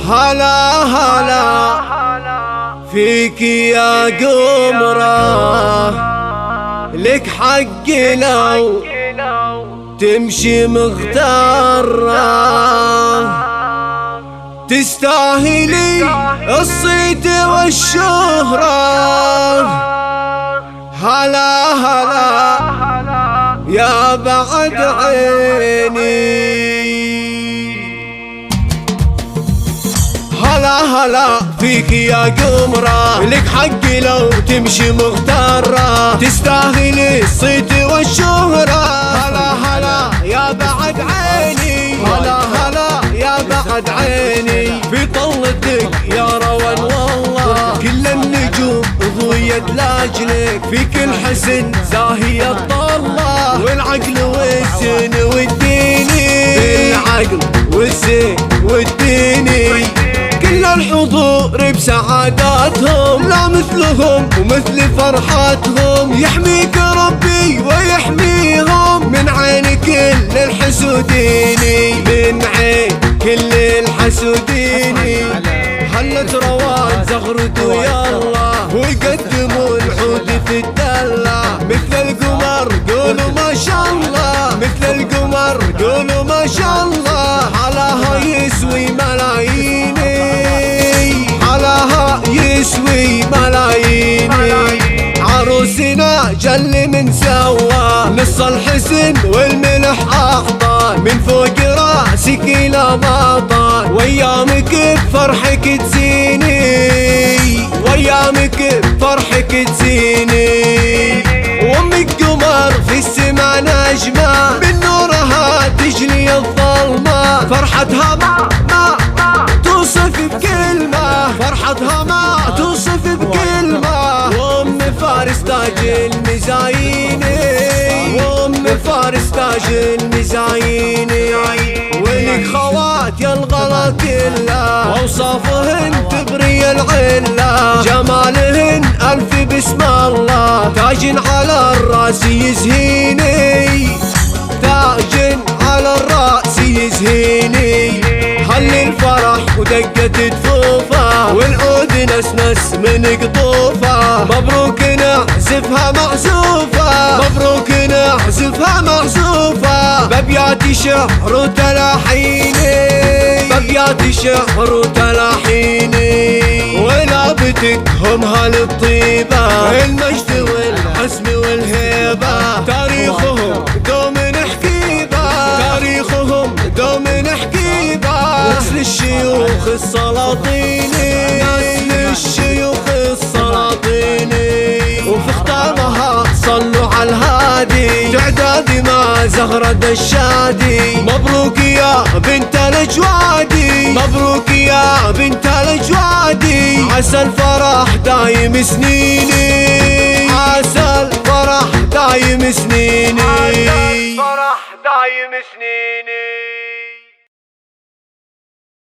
هلا هلا فيك يا قمرة، لك حق لو تمشي مغترة، تستاهلي الصيت والشهرة. هلا هلا يا بعد عيني، هلا هلا فيك يا قمرة، لك حق لو تمشي مغترة، تستاهلي الصيت والشهرة. هلا هلا يا بعد عيني، هلا هلا يا بعد عيني، في طلتك يا روان والله كل النجوم ضويت لاجلك، فيك الحسن زاهية الطلة، والعقل والزين والديني، العقل والزين والديني، كل الحضور بسعاداتهم، لا مثلهم ومثل فرحاتهم، يحميك ربي ويحميهم من عين كل الحسوديني، من عين كل الحسوديني. هلت روان زغرته يلا ويقدموا العود في الدلة، مثل القمر قولوا ما شاء الله، مثل القمر قولوا ما شاء الله، حلاها يسوي ملاييني، حلاها يسوي ملاييني. عروسنا جل من سوا، نص الحسن والملح احضان، من فوق راسك الى مطان، وايامك بفرحك تزيني، وايامك بفرحك تزيني. وامك قمر في السما نجمة، من نورها تجلي الظلمة، فرحتها ما توصف بكلمة، فرحتها ما توصف بكلمة. وام فارس تاج المزاييني، وام فارس تاج المزاييني، ولك خوات يا الغلا كله، واوصافهن تبري العله، جمالهن الف بسم الله، تاج على الراس يزهيني، تاج على الراس يزهيني. هل الفرح ودقت دفوفه، والعود نسنس من قطوفه، مبروك نعزفها معزوفه، مبروك نعزفها معزوفه، بابيات شعر وتلاحيني، بابيات شعر وتلاحيني. ولابتك هم هالطيبه، المجد والحسم والهيبه، تاريخهم دوم نحكيبه، تاريخهم دوم نحكيبه. نسل الشيوخ السلاطيني، نسل الشيوخ السلاطيني، وفي ختامها صلوا على الهادي، تعدادي ما زهرة الشادي. مبروك يا بنت الجوادي، مبروك يا بنت الجوادي، عسى الفرح دايم سنيني، عسى الفرح دايم سنيني، عسى الفرح دايم سنيني.